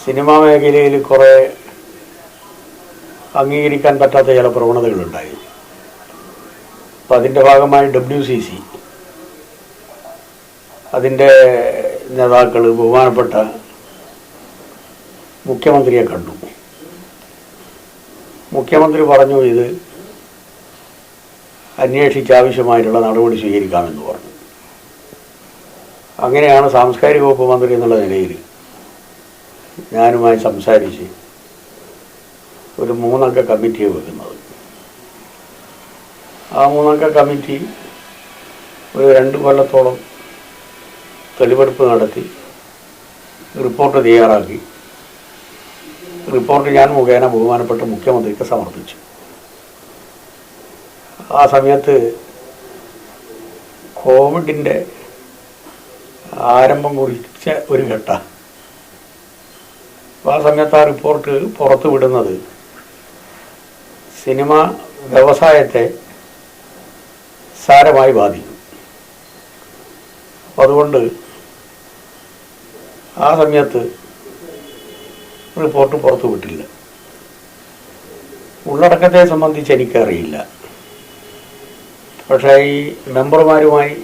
Cinema മേഖലയിൽ കുറേ അംഗീകരിക്കാൻ പറ്റാത്ത ചില പ്രവണതകളുണ്ടായി. അപ്പം അതിൻ്റെ ഭാഗമായി WCC അതിൻ്റെ നേതാക്കൾ ബഹുമാനപ്പെട്ട മുഖ്യമന്ത്രിയെ കണ്ടു. മുഖ്യമന്ത്രി പറഞ്ഞു ഇത് അന്വേഷിച്ച് ആവശ്യമായിട്ടുള്ള നടപടി സ്വീകരിക്കാമെന്ന് പറഞ്ഞു. അങ്ങനെയാണ് സാംസ്കാരിക വകുപ്പ് മന്ത്രി എന്നുള്ള നിലയിൽ ഞാനുമായി സംസാരിച്ച് ഒരു 3 അംഗ കമ്മിറ്റിയെ വെക്കുന്നത്. ആ 3 അംഗ കമ്മിറ്റി ഒരു 2 കൊല്ലത്തോളം തെളിവെടുപ്പ് നടത്തി റിപ്പോർട്ട് തയ്യാറാക്കി. റിപ്പോർട്ട് ഞാൻ മുഖേന ബഹുമാനപ്പെട്ട മുഖ്യമന്ത്രിക്ക് സമർപ്പിച്ചു. ആ സമയത്ത് കോവിഡിൻ്റെ ആരംഭം കുറിച്ച ഒരു ഘട്ട. ആ സമയത്ത് ആ റിപ്പോർട്ട് പുറത്തു വിടുന്നത് സിനിമ വ്യവസായത്തെ സാരമായി ബാധിക്കും. അതുകൊണ്ട് ആ സമയത്ത് റിപ്പോർട്ട് പുറത്തു വിട്ടില്ല. ഉള്ളടക്കത്തെ സംബന്ധിച്ച് എനിക്കറിയില്ല. പക്ഷേ ഈ മെമ്പർമാരുമായി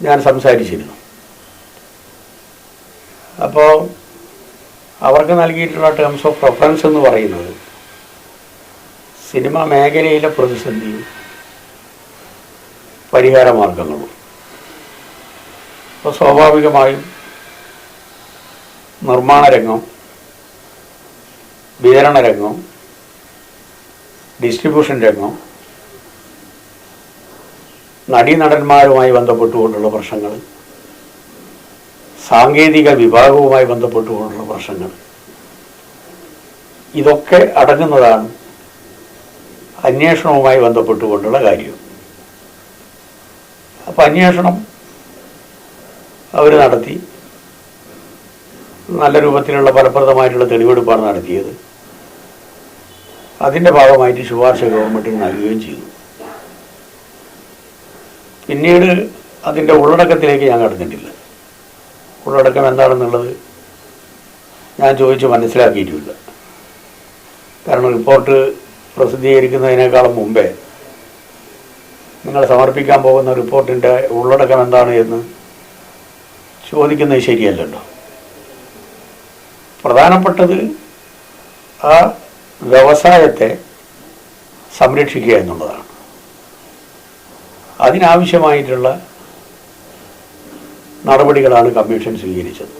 ഞാൻ സംസാരിച്ചിരുന്നു. അപ്പോൾ അവർക്ക് നൽകിയിട്ടുള്ള ടേംസ് ഓഫ് റെഫറൻസ് എന്ന് പറയുന്നത് സിനിമ മേഖലയിലെ പ്രതിസന്ധിയും പരിഹാര മാർഗങ്ങളും. അപ്പോൾ സ്വാഭാവികമായും നിർമ്മാണ രംഗം, വിതരണ രംഗം, ഡിസ്ട്രിബ്യൂഷൻ രംഗം, നടീനടന്മാരുമായി ബന്ധപ്പെട്ടുകൊണ്ടുള്ള പ്രശ്നങ്ങൾ, സാങ്കേതിക വിഭാഗവുമായി ബന്ധപ്പെട്ടുകൊണ്ടുള്ള പ്രശ്നങ്ങൾ, ഇതൊക്കെ അടങ്ങുന്നതാണ് അന്വേഷണവുമായി ബന്ധപ്പെട്ടുകൊണ്ടുള്ള കാര്യം. അപ്പം അന്വേഷണം അവർ നടത്തി. നല്ല രൂപത്തിലുള്ള ഫലപ്രദമായിട്ടുള്ള തെളിവെടുപ്പാണ് നടത്തിയത്. അതിൻ്റെ ഭാഗമായിട്ട് ശുപാർശ ഗവൺമെൻറ്റിന് നൽകുകയും ചെയ്തു. പിന്നീട് അതിൻ്റെ ഉള്ളടക്കത്തിലേക്ക് ഞാൻ കടന്നിട്ടില്ല. ഉള്ളടക്കം എന്താണെന്നുള്ളത് ഞാൻ ചോദിച്ച് മനസ്സിലാക്കിയിട്ടുമില്ല. കാരണം റിപ്പോർട്ട് പ്രസിദ്ധീകരിക്കുന്നതിനേക്കാളും മുമ്പേ നിങ്ങൾ സമർപ്പിക്കാൻ പോകുന്ന റിപ്പോർട്ടിൻ്റെ ഉള്ളടക്കം എന്താണ് എന്ന് ചോദിക്കുന്നത് ശരിയല്ലല്ലോ. പ്രധാനപ്പെട്ടത് ആ വ്യവസായത്തെ സംരക്ഷിക്കുക എന്നുള്ളതാണ്. അതിനാവശ്യമായിട്ടുള്ള നടപടികളാണ് കമ്മീഷൻ സ്വീകരിച്ചത്.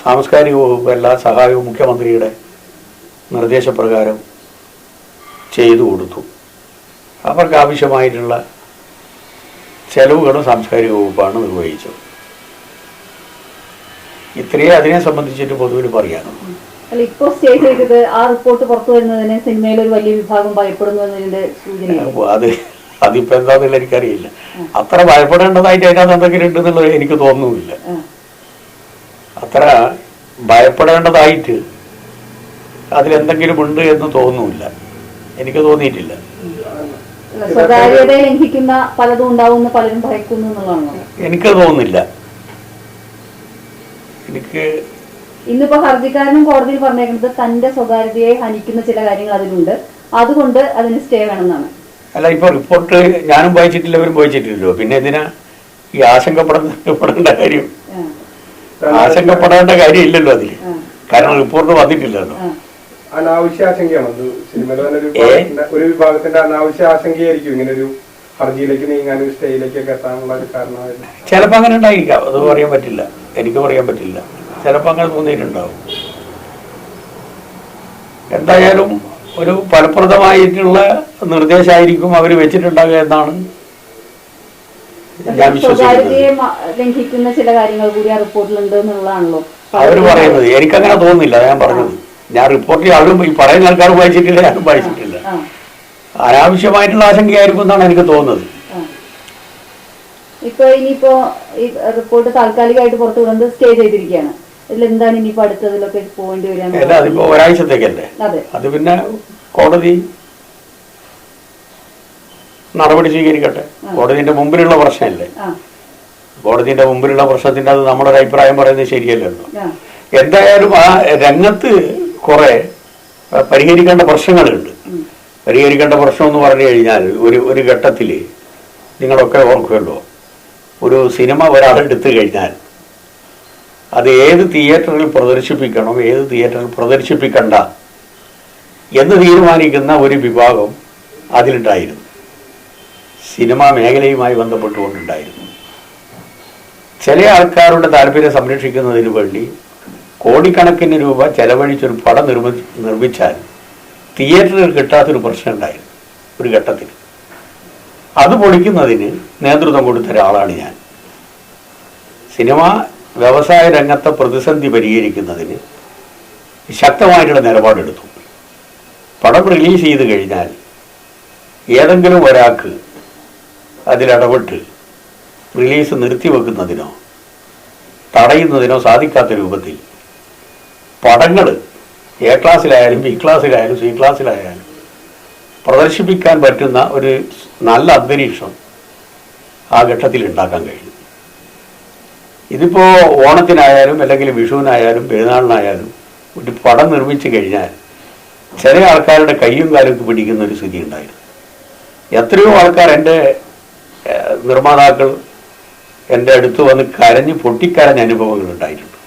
സാംസ്കാരിക വകുപ്പ് എല്ലാ സഹായവും മുഖ്യമന്ത്രിയുടെ നിർദ്ദേശപ്രകാരം ചെയ്തു കൊടുത്തു. അവർക്ക് ആവശ്യമായിട്ടുള്ള ചെലവുകളും സാംസ്കാരിക വകുപ്പാണ് നിർവഹിച്ചത്. ഇത്രയേ അതിനെ സംബന്ധിച്ചിട്ട് പൊതുവിൽ പറയാനുള്ളൂ. അല്ല, ഇപ്പോൾ സ്റ്റേ ചെയ്തത് ആ റിപ്പോർട്ട് പുറത്തു വരുന്നതിന് സിനിമയിൽ ഒരു വലിയ വിഭാഗം ഭയപ്പെടുന്നു എന്നതിന്റെ സൂചന. അതിപ്പോ എന്താന്നുള്ള എനിക്കറിയില്ല. അത്ര ഭയപ്പെടേണ്ടതായിട്ട് അതിനകത്ത് എന്തെങ്കിലും ഉണ്ടെന്നുള്ളത് എനിക്ക് തോന്നുന്നില്ല. അത്ര ഭയപ്പെടേണ്ടതായിട്ട് അതിലെന്തെങ്കിലും ഉണ്ട് എന്ന് തോന്നുന്നില്ല. എനിക്ക് തോന്നിയിട്ടില്ല. സ്വകാര്യത ലംഘിക്കുന്ന പലതും ഉണ്ടാവുമെന്ന് പലരും ഭയക്കുന്നു എന്നുള്ളതാണോ? എനിക്ക് തോന്നുന്നില്ല. എനിക്ക് ഇന്നിപ്പോ ഹർജിക്കാരനും കോടതിയിൽ പറഞ്ഞേക്കുന്നത് തന്റെ സ്വകാര്യതയെ ഹനിക്കുന്ന ചില കാര്യങ്ങൾ അതിലുണ്ട്, അതുകൊണ്ട് അതിന് സ്റ്റേ വേണമെന്നാണ്. അല്ല, ഇപ്പൊ റിപ്പോർട്ട് ഞാനും വായിച്ചിട്ടില്ല, അവരും വായിച്ചിട്ടില്ലല്ലോ. പിന്നെ എന്തിനാ ഈ ആശങ്കപ്പെടേണ്ട കാര്യം? ആശങ്കപ്പെടേണ്ട കാര്യം ഇല്ലല്ലോ അതില്. കാരണം റിപ്പോർട്ട് വന്നിട്ടില്ലല്ലോ. അനാവശ്യ ആശങ്കയാണോ സിനിമയിലെ ഒരു വിഭാഗത്തിന്റെ അനാവശ്യ ആശങ്കയായിരിക്കും ഇങ്ങനെ ഒരു ഹർജിയിലേക്ക് നീങ്ങാനും സ്റ്റേയിലേക്കൊക്കെ എത്താനുള്ള ഒരു കാരണമായിരുന്നു? ചിലപ്പോൾ അങ്ങനെ ഉണ്ടായിരിക്കാം. അത് പറയാൻ പറ്റില്ല, എനിക്ക് പറയാൻ പറ്റില്ല. ചിലപ്പോൾ അങ്ങനെ തോന്നിയിട്ടുണ്ടാവും. എന്തായാലും ഒരു ഫലപ്രദമായിട്ടുള്ള നിർദ്ദേശമായിരിക്കും അവർ വെച്ചിട്ടുണ്ടാകുക എന്നാണ് ഞാൻ വിശ്വസിക്കുന്നത്. ലംഘിക്കുന്ന ചില കാര്യങ്ങൾ കൂടി ആ റിപ്പോർട്ടിലുണ്ട് എന്നുള്ളതാണല്ലോ അവർ പറയുന്നത്. എനിക്കങ്ങനെ തോന്നുന്നില്ല. ഞാൻ പറഞ്ഞത്, ഞാൻ റിപ്പോർട്ടിൽ അവരും ഈ പറയുന്ന ആൾക്കാർ വായിച്ചിട്ടില്ല, ഞാനും വായിച്ചിട്ടില്ല. അനാവശ്യമായിട്ടുള്ള ആശങ്കയായിരിക്കും എന്നാണ് എനിക്ക് തോന്നുന്നത്. ഇപ്പൊ ഇനിയിപ്പോ ഈ റിപ്പോർട്ട് താൽക്കാലികമായിട്ട് പുറത്തു വിടുന്നത് സ്റ്റേ ചെയ്തിരിക്കുകയാണ്. ഇതിലെന്താണ് ഇനിയിപ്പോ അടുത്തതിലൊക്കെ പോകേണ്ടി വരിക? അല്ല, അതിപ്പോ ഒരാഴ്ചത്തേക്കല്ലേ. അത് പിന്നെ കോടതി നടപടി സ്വീകരിക്കട്ടെ. കോടതിന്റെ മുമ്പിലുള്ള പ്രശ്നമല്ലേ. കോടതിയുടെ മുമ്പിലുള്ള പ്രശ്നത്തിൻ്റെ അത് നമ്മുടെ ഒരു അഭിപ്രായം പറയുന്നത് ശരിയല്ലല്ലോ. ആ. എന്തായാലും ആ രംഗത്ത് കുറെ പരിഹരിക്കേണ്ട പ്രശ്നങ്ങളുണ്ട്. പരിഹരിക്കേണ്ട പ്രശ്നം എന്ന് പറഞ്ഞു കഴിഞ്ഞാൽ ഒരു ഘട്ടത്തിൽ നിങ്ങളൊക്കെ ഓർക്കുമല്ലോ, ഒരു സിനിമ ഒരാളെടുത്തു കഴിഞ്ഞാൽ അത് ഏത് തിയേറ്ററിൽ പ്രദർശിപ്പിക്കണം, ഏത് തിയേറ്ററിൽ പ്രദർശിപ്പിക്കണ്ട എന്ന് തീരുമാനിക്കുന്ന ഒരു വിഭാഗം അതിലുണ്ടായിരുന്നു. സിനിമാ മേഖലയുമായി ബന്ധപ്പെട്ടുകൊണ്ടുണ്ടായിരുന്നു. ചില ആൾക്കാരുടെ താല്പര്യം സംരക്ഷിക്കുന്നതിന് വേണ്ടി കോടിക്കണക്കിന് രൂപ ചെലവഴിച്ചൊരു പടം നിർമ്മിച്ചാൽ തിയേറ്ററിൽ കിട്ടാത്തൊരു പ്രശ്നം ഉണ്ടായിരുന്നു ഒരു ഘട്ടത്തിൽ. അത് പൊളിക്കുന്നതിന് നേതൃത്വം കൊടുത്ത ഒരാളാണ് ഞാൻ. സിനിമ വ്യവസായ രംഗത്തെ പ്രതിസന്ധി പരിഹരിക്കുന്നതിന് ശക്തമായിട്ടുള്ള നിലപാടെടുത്തു. പടം റിലീസ് ചെയ്ത് കഴിഞ്ഞാൽ ഏതെങ്കിലും ഒരാൾക്ക് അതിലിടപെട്ട് റിലീസ് നിർത്തിവെക്കുന്നതിനോ തടയുന്നതിനോ സാധിക്കാത്ത രൂപത്തിൽ പടങ്ങൾ എ ക്ലാസ്സിലായാലും ബി ക്ലാസ്സിലായാലും സി ക്ലാസ്സിലായാലും പ്രദർശിപ്പിക്കാൻ പറ്റുന്ന ഒരു നല്ല അന്തരീക്ഷം ആ ഘട്ടത്തിൽ ഉണ്ടാക്കാൻ കഴിയും. ഇതിപ്പോൾ ഓണത്തിനായാലും അല്ലെങ്കിൽ വിഷുവിനായാലും പെരുന്നാളിനായാലും ഒരു പടം നിർമ്മിച്ചു കഴിഞ്ഞാൽ ചില ആൾക്കാരുടെ കയ്യും കാലൊക്കെ പിടിക്കുന്ന ഒരു സ്ഥിതി ഉണ്ടായിരുന്നു. എത്രയോ ആൾക്കാർ എൻ്റെ നിർമ്മാതാക്കൾ എൻ്റെ അടുത്ത് വന്ന് പൊട്ടിക്കരഞ്ഞ അനുഭവങ്ങൾ ഉണ്ടായിട്ടുണ്ട്.